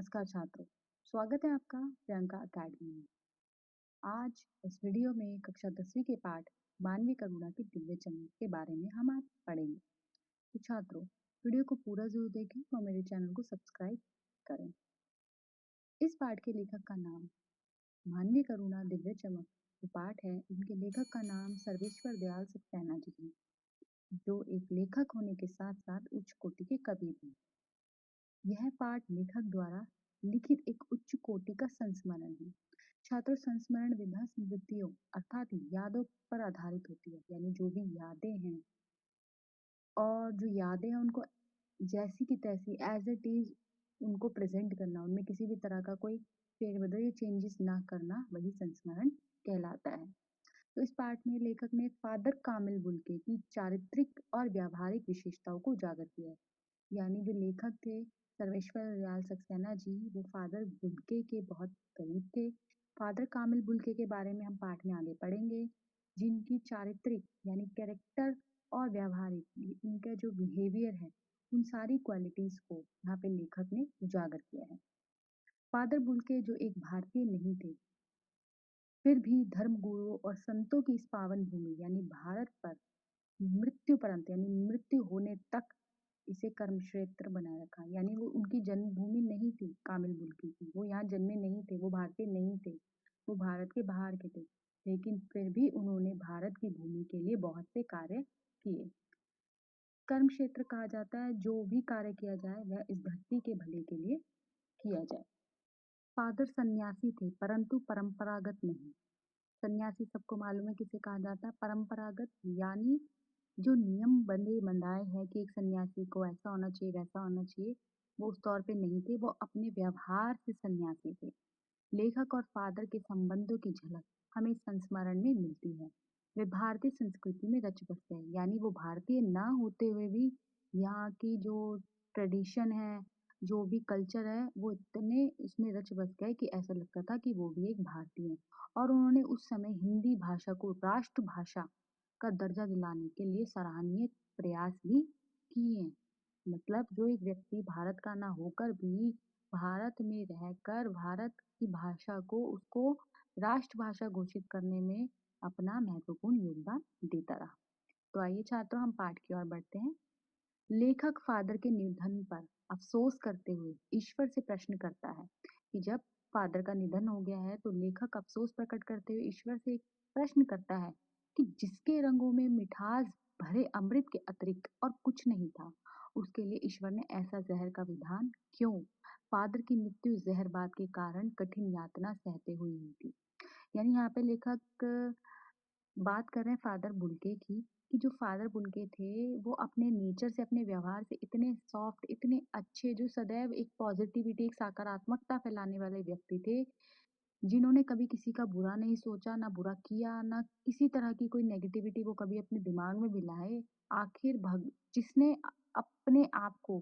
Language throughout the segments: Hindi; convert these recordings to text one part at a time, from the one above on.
नमस्कार छात्रों, स्वागत है आपका प्रियंका अकेडमी में। आज इस वीडियो में कक्षा 10वीं के पाठ मानवीय करुणा की दिव्य चमक के बारे में हम आज पढ़ेंगे। तो छात्रों, वीडियो को पूरा जरूर देखें और मेरे चैनल को सब्सक्राइब करें। इस पाठ के लेखक का नाम मानवीय करुणा दिव्य चमक जो पाठ है, इनके लेखक का नाम सर्वेश्वर दयाल सक्सेना जी है, जो एक लेखक होने के साथ साथ उच्च कोटि के कवि भी हैं। यह पाठ लेखक द्वारा लिखित एक उच्च कोटि का संस्मरण है। छात्रों, संस्मरण विधा स्मृतियों अर्थात यादों पर आधारित होती है, यानी जो भी यादें हैं और जो यादें हैं उनको जैसी की तैसी एज इट इज उनको प्रेजेंट करना, उनमें किसी भी तरह का कोई फेरबदल या चेंजेस ना करना, वही संस्मरण कहलाता है। तो इस पाठ में लेखक ने फादर कामिल बुल्के की चारित्रिक और व्यावहारिक विशेषताओं को उजागर किया है। यानी जो लेखक थे सर्वेश्वर दयाल सक्सेना जी, वो फादर बुल्के के बहुत करीब थे। फादर कामिल बुल्के के बारे में हम पाठ में आगे पढ़ेंगे, जिनकी चारित्रिक यानी कैरेक्टर और व्यावहारिक इनका जो बिहेवियर है, उन सारी क्वालिटीज को यहाँ पे लेखक ने उजागर किया है। फादर बुल्के जो एक भारतीय नहीं थे, फिर भी धर्म गुरुओं और संतों की इस पावन भूमि यानी भारत पर मृत्यु पर्यंत यानी मृत्यु होने तक इसे कर्म क्षेत्र बनाए रखा। यानी वो उनकी जन्मभूमि नहीं थी कामिल मुल्की की, वो यहाँ जन्मे नहीं थे, वो भारतीय नहीं थे, वो भारत के बाहर के थे, लेकिन फिर भी उन्होंने भारत की भूमि के लिए बहुत से कार्य किए। कर्म क्षेत्र कहा जाता है जो भी कार्य किया जाए वह इस धरती के भले के लिए किया जाए। फादर सन्यासी थे परंतु परंपरागत नहीं। सन्यासी सबको मालूम है किसे कहा जाता है, परंपरागत यानी जो नियम बंधे बंधाए हैं कि एक सन्यासी को ऐसा होना चाहिए वैसा होना चाहिए, वो उस तौर पे नहीं थे, वो अपने व्यवहार से सन्यासी थे। लेखक और फादर के संबंधों की झलक हमें इस संस्मरण में मिलती है। वे भारतीय संस्कृति में रच बस गए, यानी वो भारतीय ना होते हुए भी यहाँ की जो ट्रेडिशन है, जो भी कल्चर है, वो इतने इसमें रच बस गए कि ऐसा लगता था कि वो भी एक भारतीय है। और उन्होंने उस समय हिंदी भाषा को राष्ट्रभाषा का दर्जा दिलाने के लिए सराहनीय प्रयास भी किए। मतलब जो एक व्यक्ति भारत का ना होकर भी भारत में रहकर भारत की भाषा को उसको राष्ट्रभाषा घोषित करने में अपना महत्वपूर्ण योगदान देता रहा। तो आइए छात्रों, हम पाठ की ओर बढ़ते हैं। लेखक फादर के निधन पर अफसोस करते हुए ईश्वर से प्रश्न करता है कि जब फादर का निधन हो गया है तो लेखक अफसोस प्रकट करते हुए ईश्वर से एक प्रश्न करता है कि जिसके रंगों में मिठास भरे अमृत के अतिरिक्त और कुछ नहीं था, उसके लिए ईश्वर ने ऐसा जहर का विधान क्यों? फादर की मृत्यु जहरबाद के कारण कठिन यातना सहते हुई हुई थी। यानी यहाँ पे लेखक बात कर रहे हैं फादर बुल्के की, कि जो फादर बुल्के थे वो अपने नेचर से, अपने व्यवहार से इतने सॉफ्ट, इतने अच्छे, जो सदैव एक पॉजिटिविटी, एक सकारात्मकता फैलाने वाले व्यक्ति थे, जिन्होंने कभी किसी का बुरा नहीं सोचा, ना बुरा किया, ना किसी तरह की कोई नेगेटिविटी वो कभी अपने दिमाग में भी लाए। आखिर भग जिसने अपने आप को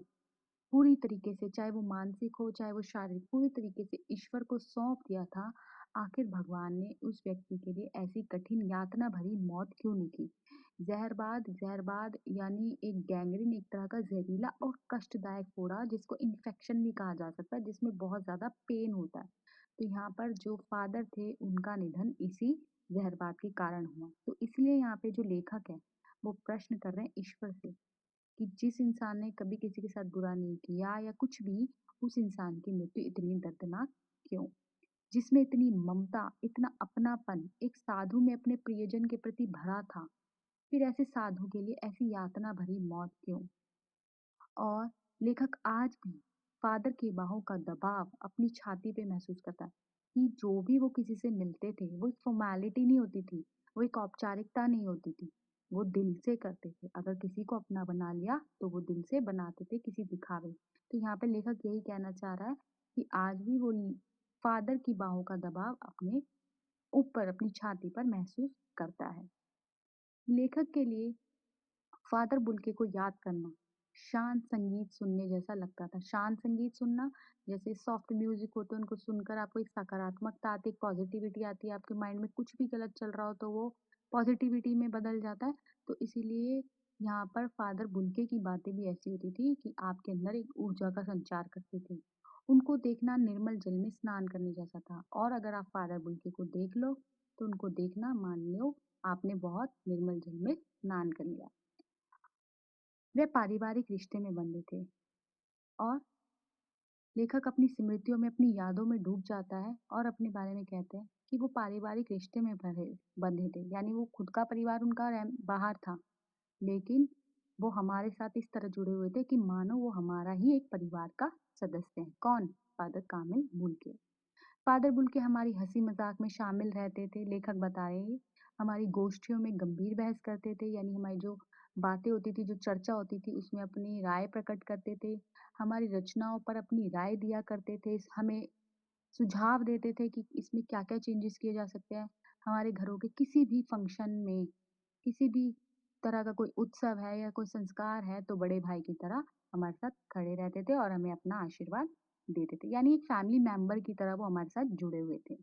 पूरी तरीके से, चाहे वो मानसिक हो चाहे वो शारीरिक, पूरी तरीके से ईश्वर को सौंप दिया था, आखिर भगवान ने उस व्यक्ति के लिए ऐसी कठिन यातना भरी मौत क्यों लिखी? जहरबाद, जहरबाद यानी एक गैंग्रीन, एक तरह का जहरीला और कष्टदायक फोड़ा, जिसको इन्फेक्शन भी कहा जा सकता है, जिसमें बहुत ज्यादा पेन होता है। तो यहाँ पर जो फादर थे उनका निधन इसी जहरबाद के कारण हुआ। तो इसलिए यहाँ पे जो लेखक है वो प्रश्न कर रहे हैं ईश्वर से कि जिस इंसान ने कभी किसी के साथ बुरा नहीं किया या कुछ भी, उस इंसान की मृत्यु इतनी दर्दनाक क्यों? जिसमें इतनी ममता, इतना अपनापन, एक साधु में अपने प्रियजन के प्रति भरा था, फिर ऐसे साधु के लिए ऐसी यातना भरी मौत क्यों? और लेखक आज भी फादर की बाहों का दबाव अपनी छाती पे महसूस करता है कि जो भी वो किसी से मिलते थे, वो एक फॉर्मेलिटी नहीं होती थी, वो एक औपचारिकता नहीं होती थी, वो दिल से करते थे। अगर किसी को अपना बना लिया तो वो दिल से बनाते थे, किसी दिखावे। तो यहाँ पे लेखक यही कहना चाह रहा है कि आज भी वो फादर की बाहों का दबाव अपने ऊपर, अपनी छाती पर महसूस करता है। लेखक के लिए फादर बुल्के को याद करना शांत संगीत सुनने जैसा लगता था। शांत संगीत सुनना, जैसे सॉफ्ट म्यूजिक होते हैं, उनको सुनकर आपको एक सकारात्मकता आती है, एक पॉजिटिविटी आती है, आपके माइंड में कुछ भी गलत चल रहा हो तो वो पॉजिटिविटी में बदल जाता है। तो इसीलिए यहाँ पर फादर बुल्के की बातें भी ऐसी होती थी कि आपके अंदर एक ऊर्जा का संचार करते थे। उनको देखना निर्मल जल में स्नान करने जैसा था और अगर आप फादर बुल्के को देख लो तो उनको देखना मान लो आपने बहुत निर्मल जल में स्नान कर लिया। वे पारिवारिक रिश्ते में बंधे थे और लेखक अपनी स्मृतियों में अपनी यादों में डूब जाता है और अपने बारे में कहते हैं कि वो पारिवारिक रिश्ते में बंधे थे, यानी वो खुद का परिवार उनका बाहर था, लेकिन वो हमारे साथ इस तरह जुड़े हुए थे कि मानो वो हमारा ही एक परिवार का सदस्य है। कौन? फादर कामिल बुल्के। फादर बुल्के हमारी हंसी मजाक में शामिल रहते थे, लेखक बता रहे हैं। हमारी गोष्ठियों में गंभीर बहस करते थे, यानी हमारी जो बातें होती थी, जो चर्चा होती थी, उसमें अपनी राय प्रकट करते थे। हमारी रचनाओं पर अपनी राय दिया करते थे, हमें सुझाव देते थे कि इसमें क्या-क्या चेंजेस किए जा सकते हैं। हमारे घरों के किसी भी फंक्शन में, किसी भी तरह का कोई उत्सव है या कोई संस्कार है, तो बड़े भाई की तरह हमारे साथ खड़े रहते थे और हमें अपना आशीर्वाद देते थे। यानी एक फैमिली मेंबर की तरह वो हमारे साथ जुड़े हुए थे।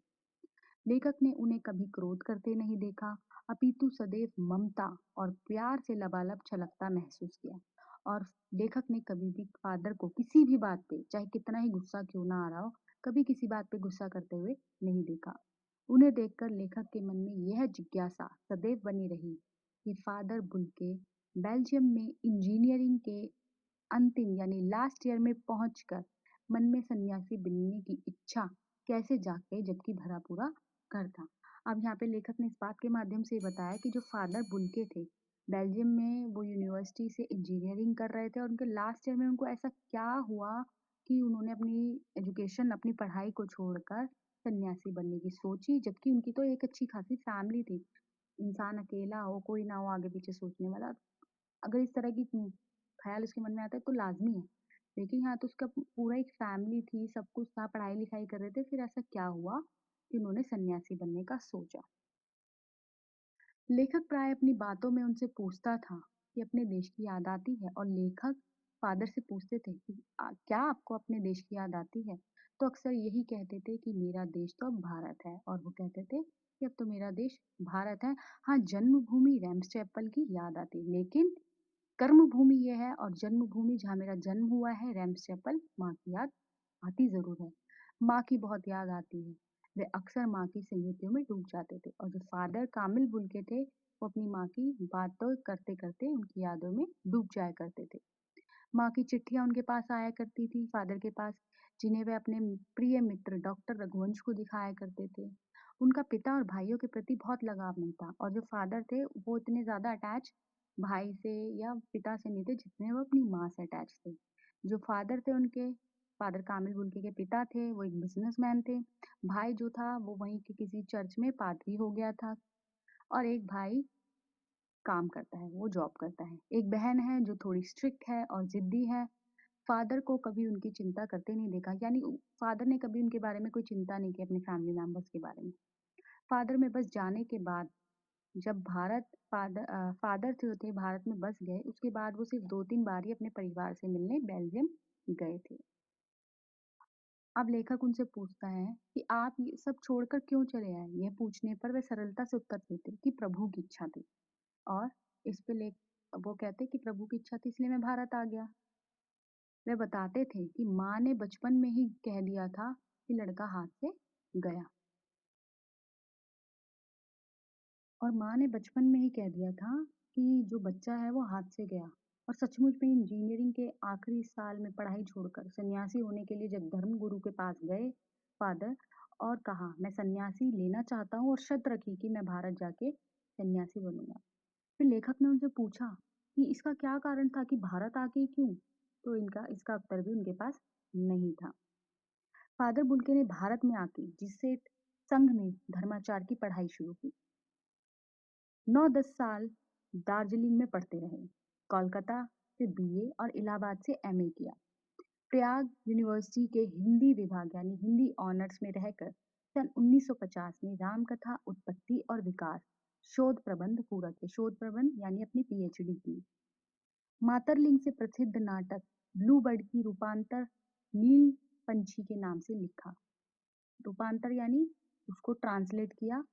लेखक ने उन्हें कभी क्रोध करते नहीं देखा, अपितु सदैव ममता और प्यार से लबालब छलकता महसूस किया। और लेखक ने कभी भी फादर को किसी भी बात पे, चाहे कितना ही गुस्सा क्यों ना आ रहा हो, कभी किसी बात पे गुस्सा करते हुए नहीं देखा। उन्हें देखकर लेखक के मन में यह जिज्ञासा सदैव बनी रही कि फादर बुल्के बेल्जियम में इंजीनियरिंग के अंतिम यानी लास्ट ईयर में पहुंचकर मन में सन्यासी बनने की इच्छा कैसे जाग गई, जबकि भरा पूरा घर था। अब यहाँ पे लेखक ने इस बात के माध्यम से ये बताया कि जो फादर बुल्के थे, बेल्जियम में वो यूनिवर्सिटी से इंजीनियरिंग कर रहे थे और उनके लास्ट ईयर में उनको ऐसा क्या हुआ कि उन्होंने अपनी एजुकेशन, अपनी पढ़ाई को छोड़कर सन्यासी बनने की सोची, जबकि उनकी तो एक अच्छी खासी फैमिली थी। इंसान अकेला हो, कोई ना हो आगे पीछे सोचने वाला, अगर इस तरह की ख़्याल उसके मन में आता है तो लाज़मी है। लेकिन यहाँ तो उसका पूरा एक फैमिली थी, सब कुछ था, पढ़ाई-लिखाई कर रहे थे, फिर ऐसा क्या हुआ कि उन्होंने सन्यासी बनने का सोचा? लेखक प्राय अपनी बातों में उनसे पूछता था कि अपने देश की याद आती है, और लेखक फादर से पूछते थे कि क्या आपको अपने देश की याद आती है? तो अक्सर यही कहते थे कि मेरा देश तो अब भारत है, और वो कहते थे कि अब तो मेरा देश भारत है। हाँ, जन्मभूमि रैम्स चैपल की याद आती है, लेकिन कर्मभूमि ये है और जन्मभूमि जहाँ मेरा जन्म हुआ है, रैम्स चैपल, माँ की याद आती ज़रूर है। माँ की बहुत याद आती है। वे अक्सर माँ की स्मृतियों में डूब जाते थे, और जो फादर कामिल बुल्के थे, वो अपनी माँ की बातों करते-करते उनकी यादों में डूब जाया करते थे। माँ की चिट्ठियाँ उनके पास आया करती थी, फादर के पास, जिन्हें वे अपने प्रिय मित्र डॉक्टर रघुवंश को दिखाया करते थे। उनका पिता और भाइयों के प्रति बहुत लगाव नहीं था, और जो फादर थे वो इतने ज़्यादा अटैच भाई से या पिता से नहीं थे जितने वो अपनी माँ से अटैच थे। जो फादर थे उनके, फादर कामिल बुल्के के पिता थे, वो एक बिज़नेसमैन थे। भाई जो था वो वहीं के किसी चर्च में पादरी हो गया था, और एक भाई काम करता है, वो जॉब करता है। एक बहन है जो थोड़ी स्ट्रिक्ट है और ज़िद्दी है। फादर को कभी उनकी चिंता करते नहीं देखा, यानी फादर ने कभी उनके बारे में कोई चिंता नहीं की, अपने फैमिली मेंबर्स के बारे में। फादर में बस जाने के बाद, जब फादर जो थे भारत में बस गए, उसके बाद वो सिर्फ 2-3 बार ही अपने परिवार से मिलने बेल्जियम गए थे। अब लेखक उनसे पूछता है कि आप ये सब छोड़कर क्यों चले आए? यह पूछने पर वे सरलता से उत्तर देते कि प्रभु की इच्छा थी। और इस पे लेख वो कहते कि प्रभु की इच्छा थी इसलिए मैं भारत आ गया। वे बताते थे कि माँ ने बचपन में ही कह दिया था कि लड़का हाथ से गया, और माँ ने बचपन में ही कह दिया था कि जो बच्चा है वो हाथ से गया। और सचमुच में इंजीनियरिंग के आखिरी साल में पढ़ाई छोड़कर सन्यासी होने के लिए जब धर्म गुरु के पास गए फादर, और कहा मैं सन्यासी लेना चाहता हूँ, और शर्त रखी कि मैं भारत जाके सन्यासी बनूंगा। फिर लेखक ने उनसे पूछा कि इसका क्या कारण था, कि भारत आके ही क्यों? तो इनका इसका उत्तर भी उनके पास नहीं था। फादर बुल्के ने भारत में आके जिससे संघ में धर्माचार की पढ़ाई शुरू की। 9-10 साल दार्जिलिंग में पढ़ते रहे। कोलकाता से बीए और इलाहाबाद से एमए किया। प्रयाग यूनिवर्सिटी के हिंदी विभाग यानी हिंदी ऑनर्स में रहकर सन 1950 में रामकथा उत्पत्ति और विकास शोध प्रबंध पूरा किया। शोध प्रबंध यानी अपनी पीएचडी की। मातरलिंग से प्रसिद्ध नाटक ब्लू बर्ड की रूपांतर नील पंछी के नाम से लिखा। रूपांतर यानी उसको ट्रांसलेट किया,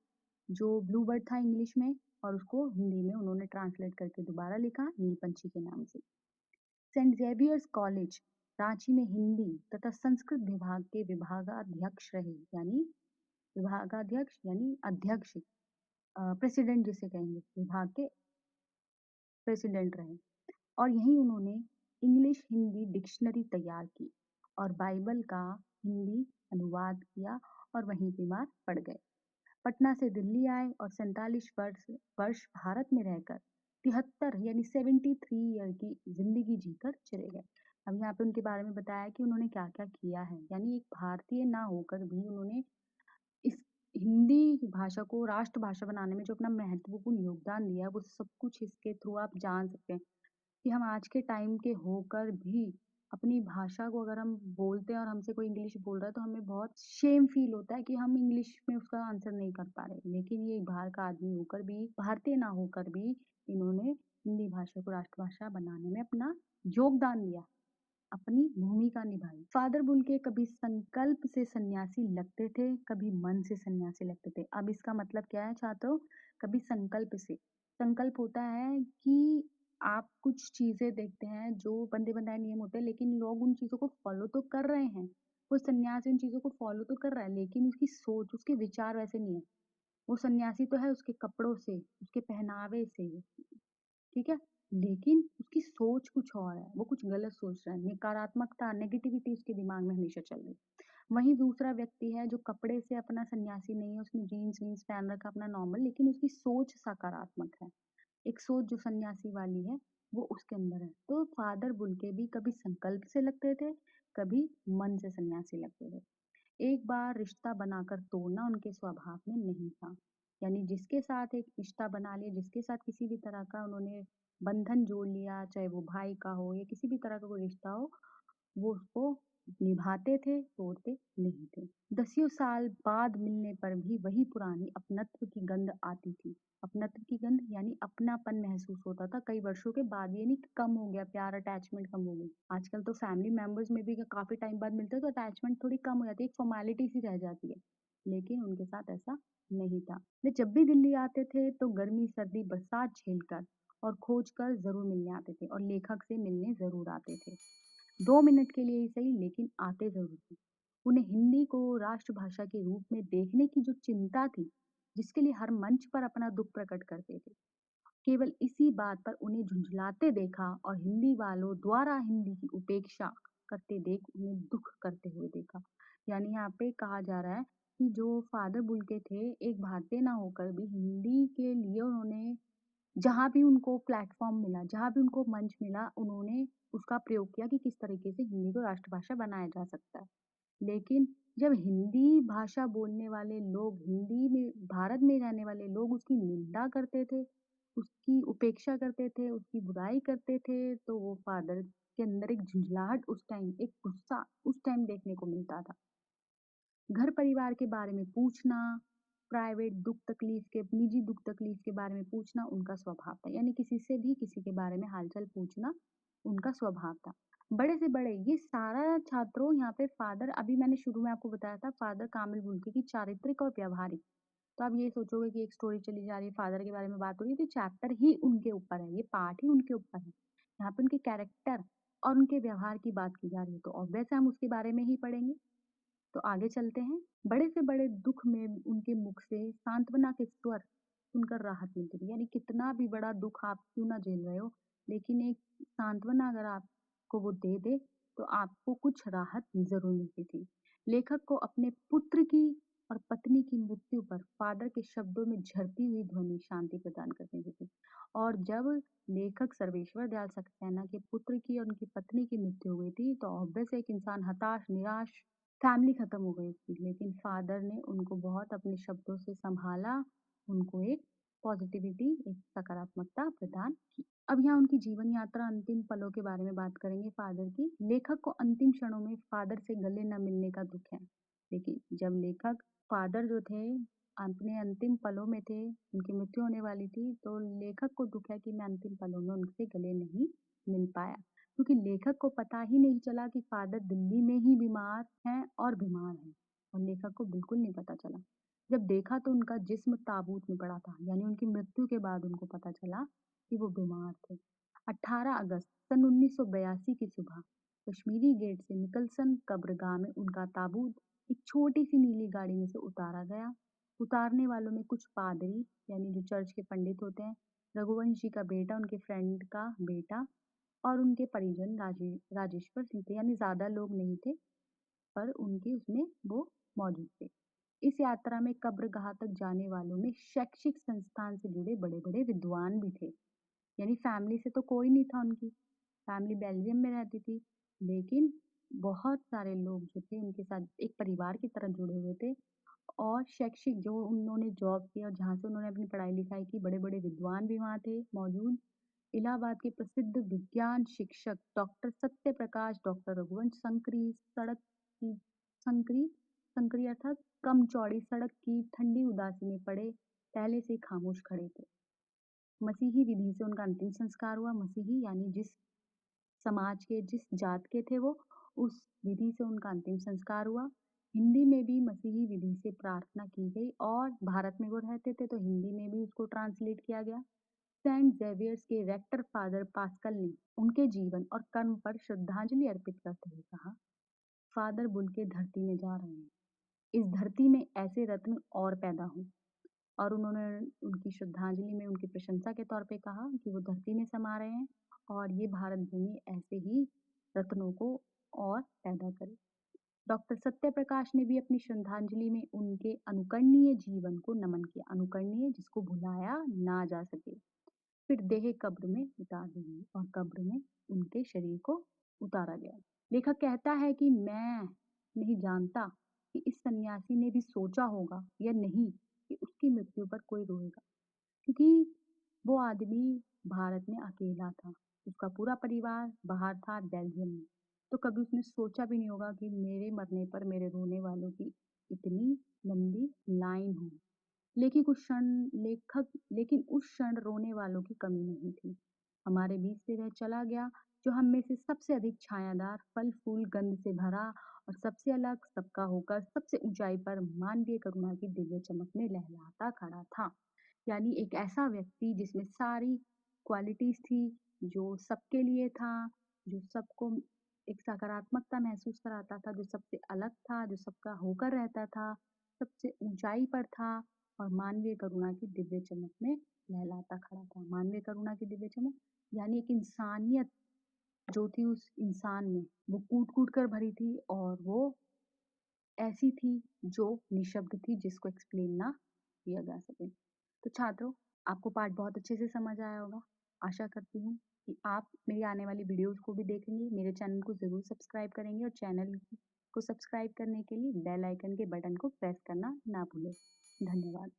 जो ब्लू बर्ड था इंग्लिश में, और उसको हिंदी में उन्होंने ट्रांसलेट करके दोबारा लिखा नील पंछी के नाम से। सेंट जेवियर्स कॉलेज रांची में हिंदी तथा संस्कृत विभाग के विभागाध्यक्ष रहे, यानी विभागाध्यक्ष यानी अध्यक्ष, प्रेसिडेंट जिसे कहेंगे, विभाग के प्रेसिडेंट रहे। और यहीं उन्होंने इंग्लिश हिंदी डिक्शनरी तैयार की और बाइबल का हिंदी अनुवाद किया और वहीं बीमार पड़ गए। पटना से दिल्ली आए और 47 वर्ष वर्ष भारत में रहकर 73 यानी 73 ईयर की जिंदगी जीकर चले गए। अब यहाँ पे उनके बारे में बताया कि उन्होंने क्या क्या किया है, यानी एक भारतीय ना होकर भी उन्होंने इस हिंदी भाषा को राष्ट्रभाषा बनाने में जो अपना महत्वपूर्ण योगदान दिया, वो सब कुछ इसके थ्रू आप जान सकते हैं कि हम आज के टाइम के होकर भी अपनी भाषा को अगर हम बोलते हैं और हमसे कोई इंग्लिश बोल रहा है तो हमें बहुत शेम फील होता है कि हम इंग्लिश में उसका आंसर नहीं कर पा रहे। लेकिन ये बाहर का आदमी होकर भी, भारतीय ना होकर भी, इन्होंने हिंदी भाषा को राष्ट्रभाषा बनाने में अपना योगदान दिया, अपनी भूमिका निभाई। फादर बुल्के कभी संकल्प से सन्यासी लगते थे, कभी मन से सन्यासी लगते थे। अब इसका मतलब क्या है छात्रों? कभी संकल्प से, संकल्प होता है कि आप कुछ चीजें देखते हैं जो बंदे बनाए नियम होते हैं, लेकिन लोग उन चीजों को फॉलो तो कर रहे हैं, वो सन्यासी उन चीजों को फॉलो तो कर रहा है, लेकिन उसकी सोच, उसके विचार वैसे नहीं है। वो सन्यासी तो है उसके कपड़ों से, उसके पहनावे से, ठीक है? लेकिन उसकी सोच कुछ और है, वो कुछ गलत सोच रहा है, नकारात्मकता, नेगेटिविटी उसके दिमाग में हमेशा चल रही है। वहीं दूसरा व्यक्ति है जो कपड़े से अपना सन्यासी नहीं है, उसने जीन्स वीन्स पहन रखा अपना नॉर्मल, लेकिन उसकी सोच सकारात्मक है। एक सोच जो सन्यासी वाली है, वो उसके अंदर है। तो फादर बुल्के भी कभी संकल्प से लगते थे, कभी मन से सन्यासी लगते थे। एक बार रिश्ता बनाकर तोड़ना उनके स्वभाव में नहीं था, यानी जिसके साथ एक रिश्ता बना लिया, जिसके साथ किसी भी तरह का उन्होंने बंधन जोड़ लिया, चाहे वो भाई का हो या किसी भी तरह का कोई रिश्ता हो, वो उसको निभाते थे, तोड़ते नहीं थे। दसियों साल बाद मिलने पर भी वही पुरानी अपनत्व की गंध आती थी। अपनत्व की गंध यानी अपनापन महसूस होता था कई वर्षों के बाद, ये नहीं कि कम हो गया प्यार, अटैचमेंट कम हो गई। आजकल तो फैमिली मेंबर्स में भी काफी टाइम बाद मिलते हैं तो अटैचमेंट थोड़ी कम हो जाती है, एक फॉर्मेलिटी सी रह जाती है, लेकिन उनके साथ ऐसा नहीं था। वे जब भी दिल्ली आते थे तो गर्मी सर्दी बरसात झेलकर और खोज कर जरूर मिलने आते थे और लेखक से मिलने जरूर आते थे। 2 मिनट के लिए ही सही, लेकिन आते जरूर थे। उन्हें हिंदी को राष्ट्रभाषा के रूप में देखने की जो चिंता थी, जिसके लिए हर मंच पर अपना दुख प्रकट करते थे, केवल इसी बात पर उन्हें झुंझलाते देखा और हिंदी वालों द्वारा हिंदी की उपेक्षा करते देख उन्हें दुख करते हुए देखा। यानी यहाँ पे कहा जा रहा है कि जो फादर बुल्के थे, एक भारतीय ना होकर भी हिंदी के लिए उन्होंने जहाँ भी उनको प्लेटफॉर्म मिला, जहाँ भी उनको मंच मिला, उन्होंने उसका प्रयोग किया कि किस तरीके से हिंदी को राष्ट्रभाषा बनाया जा सकता है। लेकिन जब हिंदी भाषा बोलने वाले लोग, हिंदी में भारत में रहने वाले लोग उसकी निंदा करते थे, उसकी उपेक्षा करते थे, उसकी बुराई करते थे, तो वो फादर के अंदर एक झुंझलाहट उस टाइम, एक गुस्सा उस टाइम देखने को मिलता था। घर परिवार के बारे में पूछना, प्राइवेट दुख तकलीफ के, निजी दुख तकलीफ के बारे में पूछना उनका स्वभाव था, यानी किसी से भी किसी के बारे में हालचाल पूछना उनका स्वभाव था। बड़े से बड़े ये सारा छात्रों, यहाँ पे फादर, अभी मैंने शुरू में आपको बताया था फादर कामिल बुल्के की चारित्रिक और व्यवहारिक। तो आप ये सोचोगे कि एक स्टोरी चली जा रही है, फादर के बारे में बात हो रही है, तो चैप्टर ही उनके ऊपर है, ये पार्ट ही उनके ऊपर है। यहाँ पे उनके कैरेक्टर और उनके व्यवहार की बात की जा रही है, तो ऑब्वियस है हम उसके बारे में ही पढ़ेंगे। तो आगे चलते हैं। बड़े से बड़े दुख में उनके मुख से सांत्वना के स्वर सुनकर राहत मिलती थी, यानी कितना भी बड़ा दुख आप क्यों ना झेल रहे हो, लेकिन एक सांत्वना अगर आपको वो दे दे तो आपको कुछ राहत जरूर मिलती थी। लेखक को अपने पुत्र की और पत्नी की मृत्यु पर फादर के शब्दों में झरती हुई ध्वनि शांति प्रदान करती थी। और जब लेखक सर्वेश्वर दयाल सक्सेना के पुत्र की और उनकी पत्नी की मृत्यु हो गई थी, तो ऑब्वियस एक इंसान हताश, निराश, फैमिली खत्म हो गई थी, लेकिन फादर ने उनको बहुत अपने शब्दों से संभाला, उनको एक पॉजिटिविटी, एक सकारात्मकता प्रदान की। अब यहाँ उनकी जीवन यात्रा, अंतिम पलों के बारे में बात करेंगे फादर की। लेखक को अंतिम क्षणों में फादर से गले न मिलने का दुख है। देखिए, जब लेखक, फादर जो थे, अपने अंतिम पलों में थे, उनकी मृत्यु होने वाली थी, तो लेखक को दुख है कि मैं अंतिम पलों में उनसे गले नहीं मिल पाया, क्योंकि लेखक को पता ही नहीं चला कि फादर दिल्ली में ही बीमार हैं और बीमार हैं, और लेखक को बिल्कुल नहीं पता चला। जब देखा तो उनका जिस्म ताबूत में पड़ा था, यानी उनकी मृत्यु के बाद उनको पता चला कि वो बीमार थे। 18 अगस्त सन 1982 की सुबह कश्मीरी गेट से निकलसन कब्रगाह में उनका ताबूत एक छोटी सी नीली गाड़ी में से उतारा गया। उतारने वालों में कुछ पादरी यानी जो चर्च के पंडित होते हैं, रघुवंश जी का बेटा, उनके फ्रेंड का बेटा और उनके परिजन राजेश्वर सिंह थे। यानी ज्यादा लोग नहीं थे, पर उनके उसमें वो मौजूद थे। इस यात्रा में कब्रगाह तक जाने वालों में शैक्षिक संस्थान से जुड़े बड़े बड़े विद्वान भी थे। यानी फैमिली से तो कोई नहीं था उनकी, फैमिली बेल्जियम में रहती थी, लेकिन बहुत सारे लोग जो थे उनके साथ एक परिवार की तरह जुड़े हुए थे। और शैक्षिक जो उन्होंने जॉब की और जहाँ से उन्होंने अपनी पढ़ाई लिखाई की, बड़े बड़े विद्वान भी वहाँ थे मौजूद। इलाहाबाद के प्रसिद्ध विज्ञान शिक्षक डॉक्टर सत्य प्रकाश, डॉक्टर रघुवंश संकरी सड़क की संकरी संकरी अर्थात कम चौड़ी सड़क की ठंडी उदासी में पड़े पहले से खामोश खड़े थे। मसीही विधि से उनका अंतिम संस्कार हुआ। मसीही यानी जिस समाज के, जिस जात के थे वो, उस विधि से उनका अंतिम संस्कार हुआ। हिंदी में भी मसीही विधि से प्रार्थना की गई और भारत में वो रहते थे तो हिंदी में भी उसको ट्रांसलेट किया गया। सेंट जेवियर्स के रेक्टर फादर पास्कल ने उनके जीवन और कर्म पर श्रद्धांजलि अर्पित करते हुए कहा, फादर बुल के धरती में जा रहे हैं, इस धरती में ऐसे रत्न और पैदा हों। और उन्होंने उनकी श्रद्धांजलि में उनकी प्रशंसा के तौर पे कहा कि वो धरती में समा रहे हैं और ये भारत भूमि ऐसे ही रत्नों को और पैदा करे। डॉक्टर सत्य प्रकाश ने भी अपनी श्रद्धांजलि में उनके अनुकरणीय जीवन को नमन किया। अनुकरणीय जिसको भुलाया ना जा सके। फिर देह कब्र में उतार दी गई और कब्र में उनके शरीर को उतारा गया। लेखक कहता है कि मैं नहीं जानता कि इस सन्यासी ने भी सोचा होगा या नहीं कि उसकी मृत्यु पर कोई रोएगा, क्योंकि वो आदमी भारत में अकेला था, उसका पूरा परिवार बाहर था बेल्जियम में। तो कभी उसने सोचा भी नहीं होगा कि मेरे मरने पर मेरे रोने वालों की इतनी लंबी लाइन हो। लेकिन उस क्षण रोने वालों की कमी नहीं थी। हमारे बीच से वह चला गया जो हम में से सबसे अधिक छायादार, फल फूल गंध से भरा और सबसे अलग सबका होकर सबसे ऊंचाई पर मानवीय करुणा की दिव्य चमक में लहलाता खड़ा था। यानी एक ऐसा व्यक्ति जिसमें सारी क्वालिटीज थी, जो सबके लिए था, जो सबको एक सकारात्मकता महसूस कराता था, जो सबसे अलग था, जो सबका होकर रहता था, सबसे ऊंचाई पर था और मानवीय करुणा की दिव्य चमक में लहलाता खड़ा था। मानवीय करुणा की दिव्य चमक यानी एक इंसानियत जो थी उस इंसान में, वो कूट कूट कर भरी थी और वो ऐसी थी जो निशब्द थी, जिसको एक्सप्लेन ना किया जा सके। तो छात्रों, आपको पाठ बहुत अच्छे से समझ आया होगा। आशा करती हूँ कि आप मेरी आने वाली वीडियोस को भी देखेंगे, मेरे चैनल को ज़रूर सब्सक्राइब करेंगे और चैनल को सब्सक्राइब करने के लिए बेल आइकन के बटन को प्रेस करना ना भूलें। धन्यवाद।